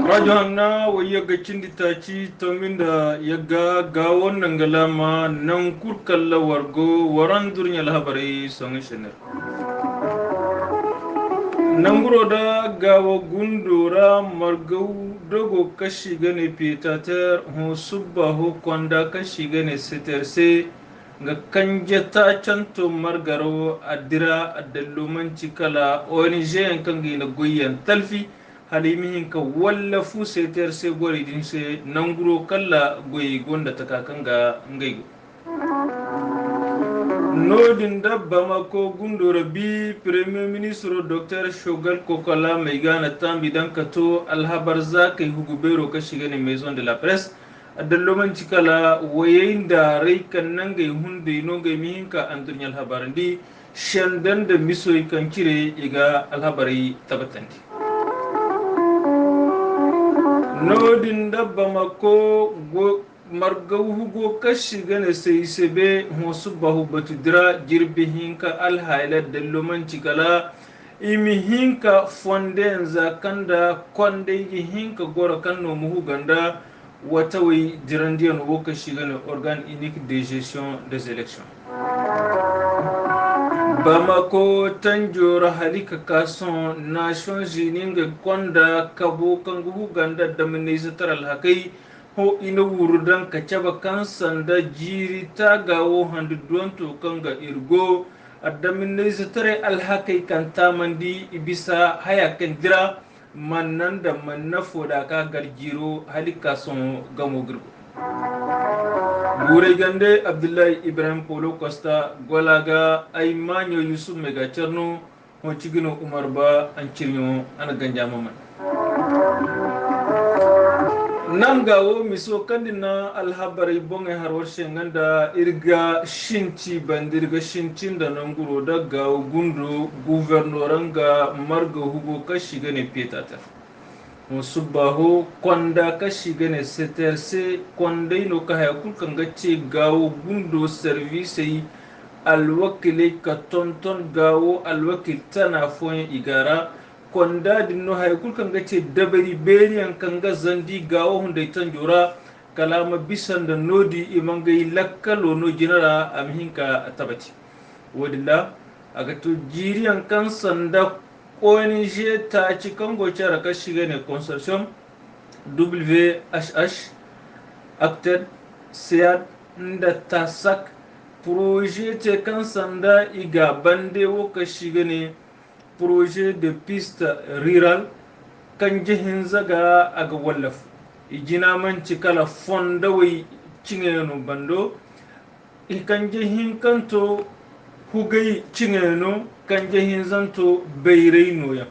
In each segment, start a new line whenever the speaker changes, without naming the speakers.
radio hanna waya ga cindi taci tominda yaga gawon nangalama nan kurkalla wargo waran durnya lahabari songi shener nanguro da gawo gundura margau dogo kashi gane petater ho subba ho kwanda kashi gane seterse ga kanjeta canto margaro adira adallumanci kala ONG yankan gina goyen talfi halimihin ka wallafu seter se gori din se nanguro kala goyi gonda takakan ga ngaigo nodin da bamako gundura bi premier ministre dr shogal kokola mai gana tambi dan kato alhabar zakai hugubero ka shiga ne maison de la presse adalloman cikala wayayin da rai kan nan gai hunde no gai mihinka antunyal habarandi shandan da misoyi kan kire iga alhabari tabatandi nodin da bamako margau hugo kashi gane sai sebe hosu bahu batudira jirbi hinka alhaila dalloman cikala imi hinka fonden zakanda konde hinka gora kanno muhu ganda wata wai jirandiyan wo kashi gane organe unique de gestion des élections bamako tanjora halika kason nations unies ga konda kabo kangu ganda da minister alhakai ho ina wurudan ka caba kan sanda jiri ta gawo handu don to kan ga irgo addamin ne zatare alhakai kan tamandi ibisa haya kan dira mannan da manna foda ka garjiro halika son gamo girgo bure gande abdullahi ibrahim polo costa golaga ay manyo yusuf mega charno ho cigino umar ba an ciryo ana ganja maman nan gawo miso kandina alhabari bonge harwar shenganda irga shinci bandirga shincin da nan guro da gawo gundo guvernoran ga marga hugo kashi gane petata musu baho kwanda kashi gane seterse kwandai no ka haya kulkan gace gawo gundo service alwakile ka tonton gawo alwakil tana foyin igara kwanda dinno hay kulkan gace dabari beriyan kanga zandi gawo hunde tanjura kalama bisan da nodi imangai lakkalo no jinara amhinka tabati wadilla aga to jiriyan kan sanda ONG ta ci kango cara ka shiga ne consortium WHH acted SEAD da tasak projet te kan sanda iga bande wo ka shiga ne projet de piste rural kan jihin zaga aga wallaf ijina man cikala fonda wai cingeno bando kan jihin kanto hugai cingeno kan jihin zanto bairai noya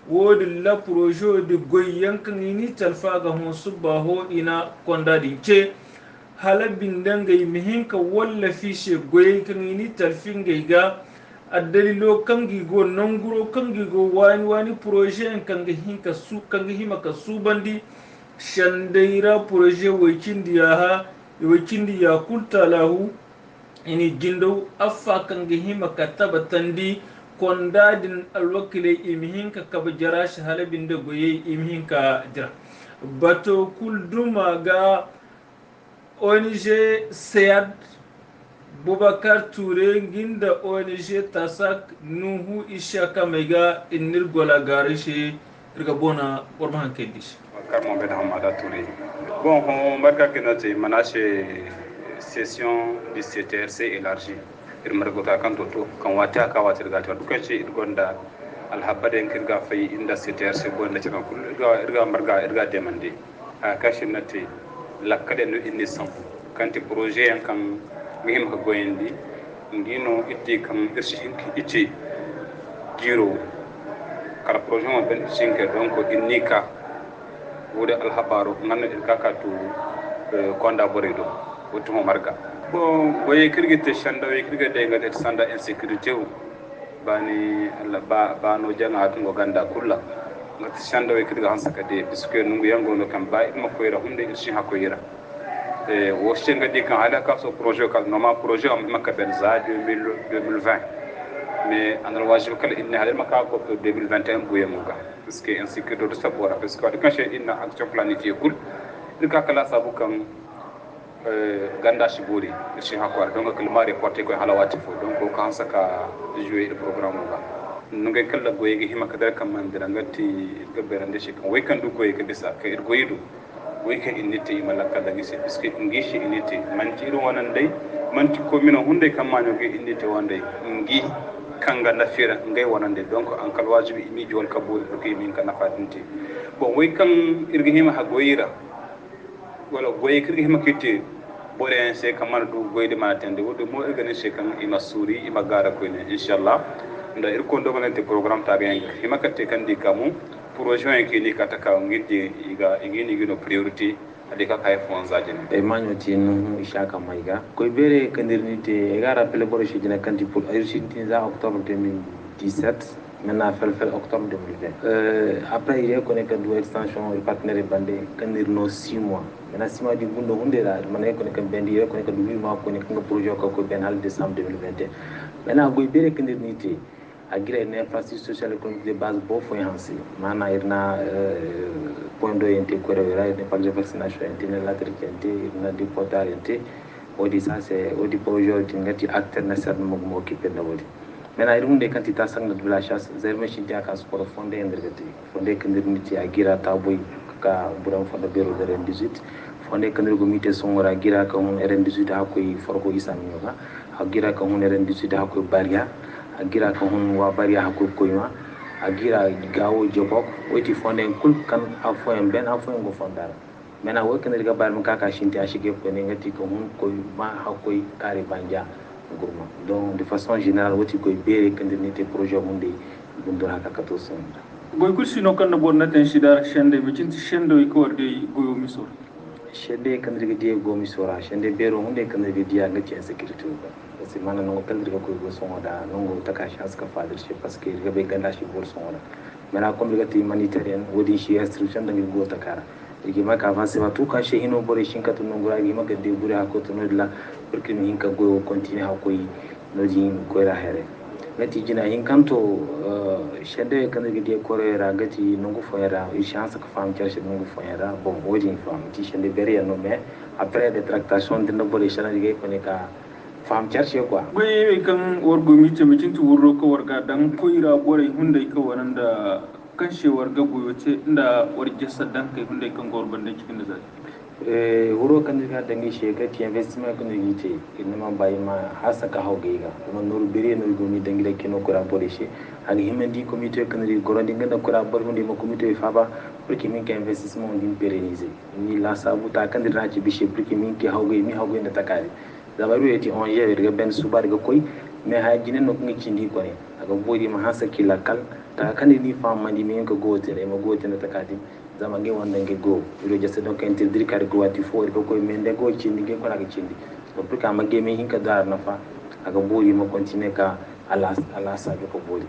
wodi la projet de goyen kan ni talfa ga hon subaho ina konda dince halabin dangai mihinka wallafi she goyen kan ni talfin gaiga addalilo kangi go nanguro kangi go wani projet kangi hinka su kangi himaka su bandi shandaira projet wikindi ya kulta lahu ini jindo affa kangi himaka tabatandi kondadin alwakile imihinka kabajara shahalabin da goye imihinka jira bato kulduma ga ONG SEAD Boubacar Touré ginda ONG tasak nuhu ishaka mega inir gola garishe irga bona warman kendish
Carmo Ben Hamada Touré. Bon, on marque que notre manage session du CTRC élargie. Ir margota kan toto kan wata ka wata daga ta dukan shi irgonda alhabade kirga fai inda CTRC gonda cikin kullu irga marga irga demande a kashin nate lakkade no inni sam kanti projet yan kan mihim ka goyendi ngino itti kam irsi itti giro kala projet mo ben sinke donc innika wude alhabaro nganna irka ka to konda boredo wotumo marga bon boye kirgite shanda we kirgite ngade sanda insécurité bani ba no janga tungo ganda kulla ngati shanda we kirga hansaka de biske nungu yango no kan ba ma koyra hunde irsi hakoyira wo shenga di kan ala ka so projet kal normal projet am makka ben za 2020 mais andal wajib kala inna halir maka ko 2021 buye muga parce que ainsi que d'autres sabora parce que quand chez inna action planifiée kul ka kala sabu kan ganda shiburi shi hakwa donc kala mari porté ko halawati fo donc ko kan saka jouer le programme muga nungay kala goye gi hima kadar kam man dirangati gaberande shi kan way kan du goye ka bisa ka ir goyidu way ka inite malaka da gisi parce que ngishi inite man tiru wonan dai man ti ko mina hunde kam ma nyoge inite wonde ngi kanga nafira ngay wonande donc an kal wajibi mi jol ka buri ko min kana fadinti bon way kan irgi hima ha goyira wala goye kirgi hima kiti bore se kamar du goyde ma tande wodo mo irgane se kan ima suri ima gara ko ne inshallah nda ir ko dogalante programme tabe en hima katte kandi kamu projet ki ni kata ka ngidde iga ingini gino priority ade ka kay fon zajene
e manyo tin ishaka maiga ko bere kandirnite ga rappel bore shi dina kanti pour ayusinti za octobre 2017 maintenant fel octobre 2020 après il est connecté do extension et partenaire bandé kandir no 6 mois maintenant 6 mois di gundo hunde la mané connecté bendi est connecté 8 mois connecté ngo projet ko ben hal décembre 2021 maintenant go bere kandirnite agira une infrastructure sociale économique de base beau foi hansi mana irna point do yente ko rewira ne pas de vaccination interne la trikente irna di portal yente odi ça c'est odi projet di ngati acteur na ser mo mo occupé na wodi mena irum de quantité sang de la chasse zerme shi dia ka sport fondé ndergati fondé kandir niti agira taboy ka buram fonda bureau de ren 18 fondé kandir go mité songora agira ka on ren 18 ha koy forko isam nyoga agira ka on ren 18 ha koy baria agira ka hun wa bari ha ko koyma agira gawo jobok woti fonde kul kan afo en ben afo en go fondara mena wo kan riga bar maka ka shinti ashige ko ne ngati ko hun koy ma ha koy kare banja gurma donc de façon générale woti koy bere kan nite projet munde bundur ha ka to son
goy kursi no kan bon na ten shidar shende mi cinti shendo ko warde goyo misor
shende kan riga die go misora shende bero munde kan riga dia ngati sécurité ko c'est mana no kal riga ko go sonda no takashi aska fadir shi parce que riga be ganda shi bol sonda mena comme riga ti humanitaire wodi shi restriction da ngi go takara riga maka avance ba tout kan shi hino bore shin ka tun ngura gi maka de bure ha ko tun la porque mi hinka go continue ha ko yi no ji ko ra here ngati jina hin kanto shende kan riga de ko ra gati no go fo era chance ka fam cherche no go fo era bon wodi fam ti shende bere no mais après des tractations de no bore shana riga ko ne ka fam cherche quoi
goy kan wargo mi ce mi cinti wurro ko warga dan koira bore hunde ko wonanda kan she warga goyo ce inda warje saddan kai hunde kan gorban da cikin da zai
wuro kan ga dangi shega ti investment kan yite inma bayma hasaka hawgega no nur bere no gomi dangi da kino kura bore she ani himendi comité kan ri gorandi ngada kura bor hunde mo comité faba pour que min ka investissement din pérenniser ni la sabu ta kan dira ci bishe pour que min ki hawge mi hawge na takari zabaru yati on yewe daga ben subar ga koy me ha jine no ngi cindi ko ne aga bodi ma hasa kila kal ta kan ni fam mandi mi ko gotere ma gotere ta kadi zama ngi wanda ngi go iro jesse donc interdire kar go wati fo ko koy men de go cindi ngi ko naga cindi to pour ka ma gemi hinka dar na fa aga bodi ma continue ka ala sa ko bodi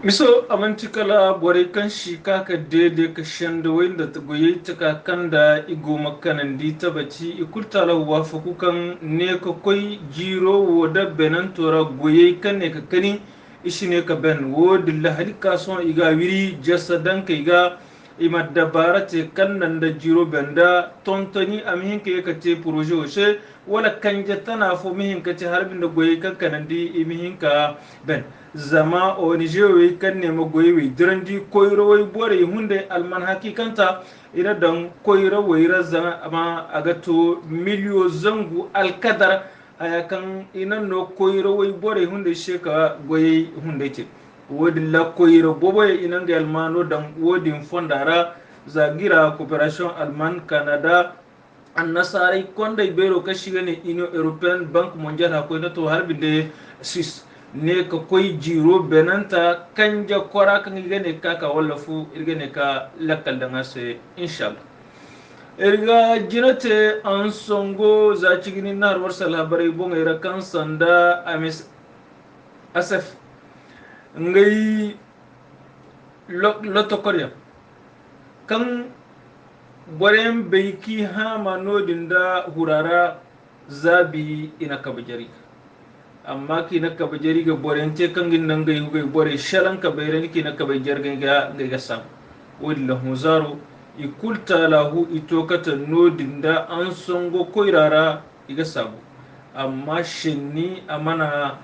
miso amanti kala bore kan shi kaka dede ka shanda wanda ta goye ta kakan da igo makanan di ta baci ikulta la wafa kukan ne ka koi jiro woda benan tora goye kan ne ka kani ishi ne ka ben wodilla halika son iga wiri jasadan ka iga ima dabara te kan nan da jiro benda tontoni amihin ka te projet ose wala kanja tana fo mihin ka te harbin da goye kan kanan di imihin ka ben zama o nijewe kan ne magoyi wi dirandi koyro way bore hunde alman hakikanta ira dan koyro way razana ama agato milio zangu alkadar aya kan ina no koyro way bore hunde sheka goyi hunde ce wodi la koyro bobo ina ngal almano dan wodi fondara zagira coopération alman canada annasari konda bero kashigane union european bank mondial hakoy to harbinde swiss ne ka koy jiro benanta kanja kora kan igane kaka wala fu irgane ka lakal da ngase inshallah irga jinate an songo za cigini nar warsal habari bon ira kan sanda amis asaf ngai loto korea kan borem beiki ha manodin da hurara zabi ina kabajari amma kina ka bajeri ga borente kan gin nan gai hugai bore shalan ka bayran kina ka bai jargai ga sam willa huzaro ikulta lahu itokata nodinda an songo koirara iga sabu amma shinni amana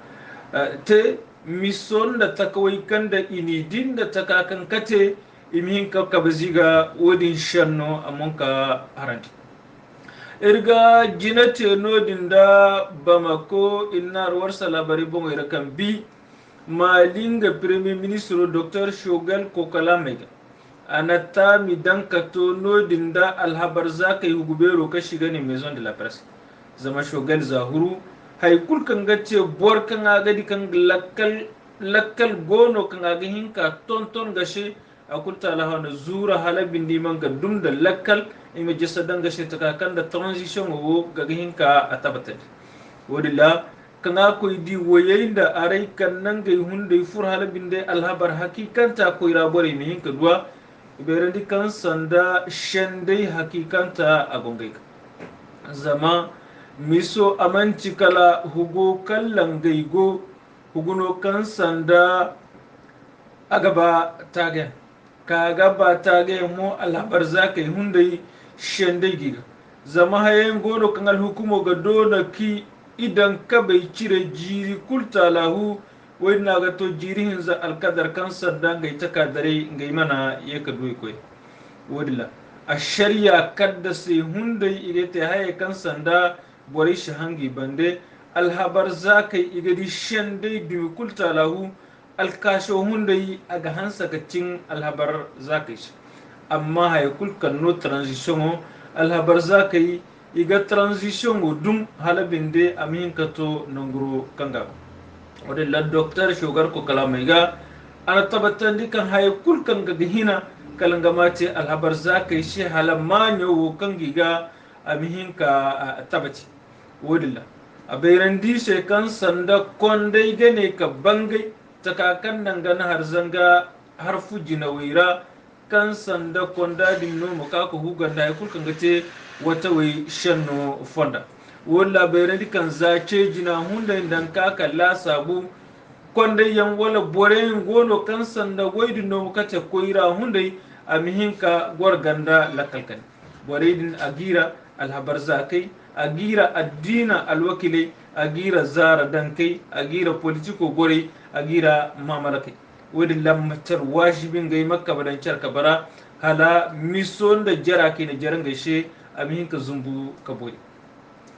te mison da takawai kan da inidin da takakan kate imihin ka kabaziga wodin shanno amon ka haranti irga jinate nodin da bamako innar warsa labari bongo irakan bi malinga premier ministre dr shogal kokala mega anata mi dankato nodin da alhabar zakai hugubero ka shiga ne maison de la presse zama shogal zahuru haikul kan gace bor kan agadi kan lakkal gono kan aga hinka tonton gashe akulta lahana zura halabin diman ga dum da lakkal ima jasadan gashe ta kan da transition wo ga hinka a tabbatar wadilla kan akoy di wayayin da arai kan nan ga hunde fur halabin da alhabar hakikanta koy rabore mi hinka duwa iberandi kan sanda shendai hakikanta a gongai zama miso amanci kala hugo kallan gaigo huguno kan sanda agaba tagen ka gaba tagen mo alhabar zakai hundai shendai giga zama hayen gono kan alhukumo ga dona ki idan ka bai cire jiri kulta lahu wai na ga to jiri hinza alkadar kan sanda ngai takadare ngai mana yeka duai koi wadilla a shari'a kadda sai hundai igete haye kan sanda bori shi hangi bande alhabar zakai igadi shendai dumi kulta lahu alkasho hundai aga hansa kacin alhabar zakai shi amma hay kulkan no transition alhabar zakai iga transition dum halabinde amin kato nanguro kanga wadda la docteur shogar ko kalamai ga ana tabbatar dikan hay kulkan ga hina kalanga mate alhabar zakai shi halamanyo kan giga amin ka tabbaci wodilla a bayrandi se kan sanda kondai gane ka bangai takakan nan gana har zanga har fujina wira kan sanda konda dinno maka ko huganda kul kan gace wata wai shanno fonda walla bayrandi kan zace jina hunda dan ka kalla sabu kondai yan wala boren gono kan sanda waidinno maka ta koira hundai amihinka gorganda lakalkan boredin agira alhabar zakai agira addina alwakilai agira zara dankai agira politiko gore agira mamalakai wadin lammatar wajibin gai makka badan charka bara hala mison da jara ke na jaran gaishe amin ka zumbu ka boye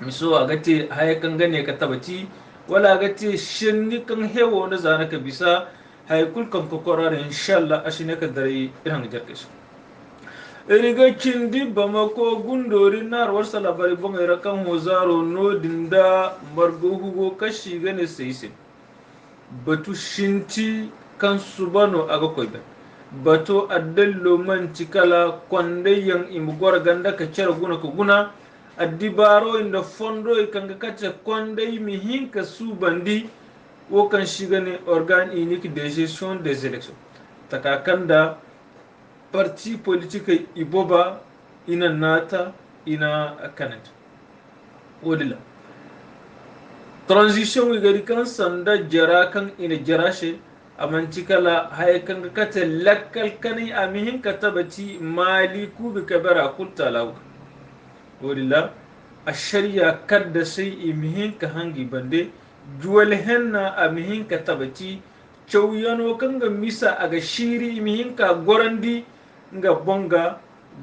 miso agate haye kan gane ka tabati wala agate shinni kan hewo na zana ka bisa haye kul kan kokora inshallah ashine ka dare iran jarke shi eriga cindi bamako gundori nar warsa labari bonga kan hozaro no dinda margo hugo kashi gane seise batu shinti kan subano aga koybe bato addallo man cikala kondeyan imugor ganda ka cer guna ko guna addibaro inda fondo kanga kace kondey mi hinka subandi wo kan shigane organe unique de gestion des élections takakanda parti politique iboba ina nata ina kanada wodila transition igari kan sanda jara kan ina jarashe amantikala hay kan kata lakkal kani amihin katabati mali kubi kabara kultalaw wodila ashariya kadda sai imihin ka hangi bande juwal henna amihin katabati chawyano kanga misa aga shiri imihin ka gorandi nga bonga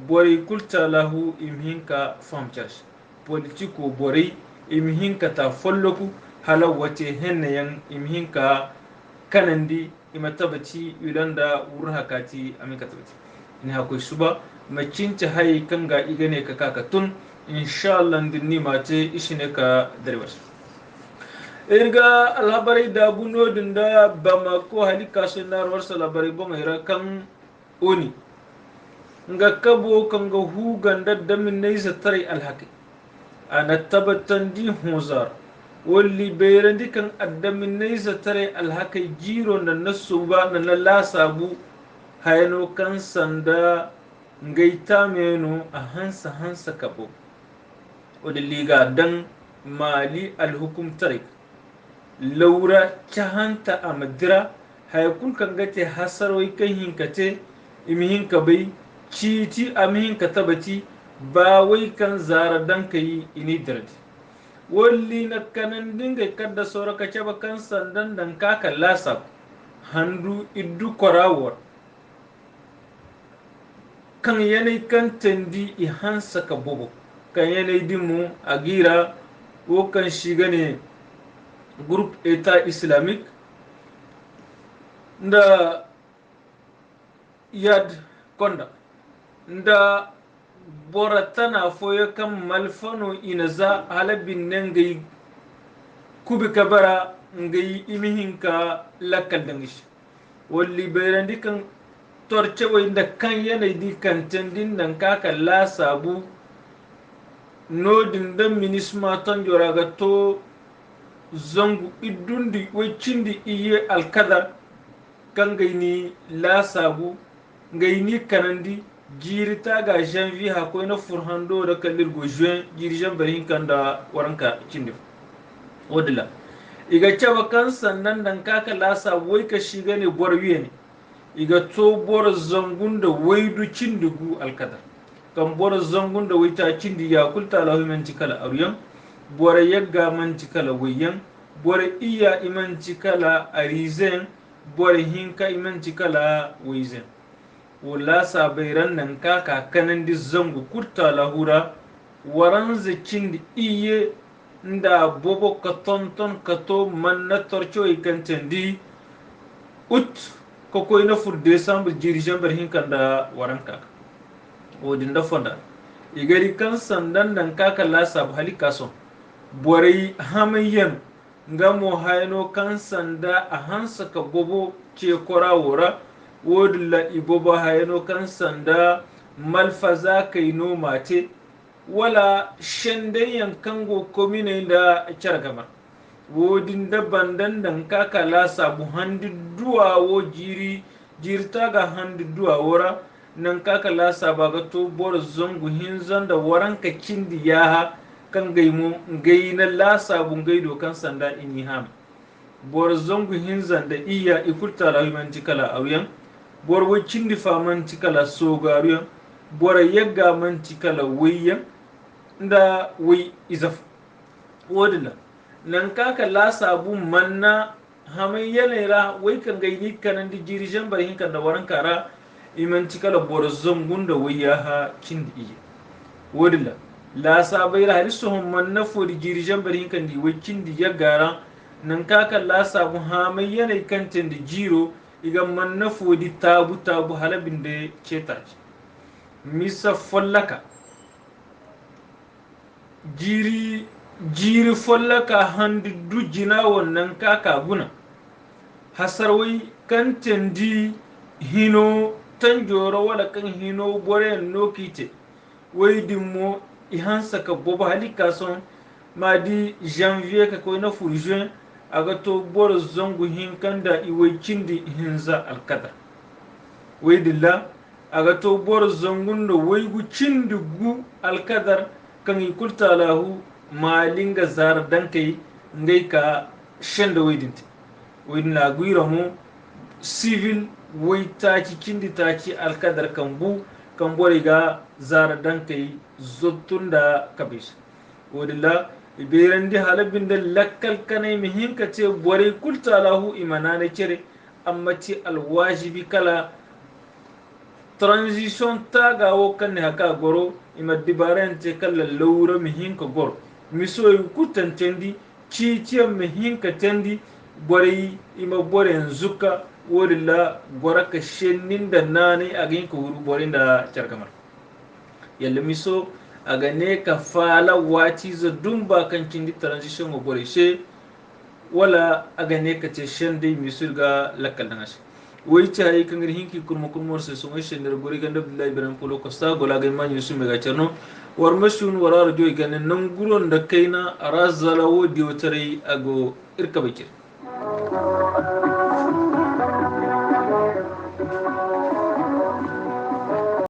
bori kultalahu imhinka famchas politiko bori imhinka ta folloku halawate hennayan imhinka kanandi imatabati yulanda urhakati aminka tabati ni hakoy suba macinta hay kanga igane ka kakatun inshallah dinni mate ishine ka darwas irga alhabari da buno dinda bamako halika sunar warsa labari bonga kan oni nga kabo kanga hu ganda damin neysa tari alhaqi ana tabatan di huzar walli beyrandi kan addamin neysa tari alhaqi jiro na nasuba na la sabu hayno kan sanda ngaita meno a hansa kabo wadilli ga dan mali alhukum tarik laura cahanta amadira haykul kan gate hasarwai kan hinkate imi hinka bai citi am hinka tabati ba wai kan zara dan kai ini dirdi walli na kanan dinga kadda sora ka caba kan sandan dan kaka lasab handu iddu korawar kan yanayi kan tandi i hansa ka bobo kan yanayi dimu a gira ko kan shiga ne group eta islamic da yad konda da bora tana foyo kan malfano ina za halabin nan gai kubi kabara ngai imihinka lakal dangish walli bayrandi kan torce wai da kan yanayi di kan tandin nan kaka la sabu nodin da minisma ton joraga to zangu idundi wai cindi iye alkadar kan gaini la sabu gaini kanandi jiri ta ga janvier ha ko na furhando da kalir go juin jiri jan barin kan da waranka cindi wadila iga cewa kan sannan dan kaka la sabu wai ka shiga ne borwiye ne iga to bor zangun da waidu cindigu alkadar kan bor zangun da waita cindi ya kulta lahu man tikala aryan bor yagga man tikala wayyan bor iya iman tikala arizen bor hinka iman tikala wayzen wala sabairan nan kaka kanan di zangu kulta lahura waran za cindi iye nda bobo ka tonton ka to man na torcho ikantandi ut ko ina fur december jiri jambar hinkan da waranka odin da fonda igari kan sandan dan kaka lasa halika son borai hamayyan ngamo hayno kan sanda a hansa ka bobo ce kora wora wodilla ibobo hayno kan sanda malfaza kai no mate wala shende yankango komine da chargama wodin da bandan dan kaka lasa bu handi duwa wo jirta ga handi duwa wora nan kaka lasa baga to bor zongu hinzan da waran ka kindi yaha kan gaimo gaina lasa bu gaido kan sanda ini ham bor zongu hinzan da iya ikulta rahiman tikala awyan bor wo kindi faman tikala sogaruyan bor yagga man tikala wayyan da wai izaf wodilla nan kaka la sabu manna hamai yanera wai kan gaini kanan di jirijan bari kan da waran kara iman cikala borzon gunda wai ya ha kindi iye wodilla la sabai ra halisu hon manna fo di jirijan bari kan di wai kindi ya gara nan kaka la sabu hamai yanai kan tin di jiro iga manna fo di tabu halabin da ceta misa follaka jiri follaka handi dujina wannan kaka guna hasarwai kan tendi hino tanjoro wala kan hino bore nokite wai dimmo ihansa ka bobo halika son madi janvier ka ko na furjuin aga to bor zongu hinkanda iwai cindi hinza alkada wai dilla aga to bor zongundo wai gu cindi gu alkadar kan ikulta lahu malinga zar dankai ngai ka shenda wedinti wedin la guira mu civil wai taki kindi taki alkadar kambu kan boriga zar dankai zottunda kabis wodilla iberandi halabin da lakkal kanai mihinka ce bore kulta lahu imanane kire amma ci alwajibi kala transition ta gawo kan haka goro ima dibarente kala lawra mihinka goro misoy kutantendi ciciyam mihinka tendi bore ima bore zuka wodilla goraka shenninda nani agin ko wuru bore da chargamar yalla miso aga ne ka fala wati za dumba kan kindi transition go bore she wala aga ne ka ce shende misul ga lakkal dangashi wai tayi kan hinki kurmo kurmo se so ngai shender gori ganda billahi baran polo ko sta gola ga man yusum ga cerno war mashun warar joy ganen nan guron da kaina arazala wodi wotare ago irka bakir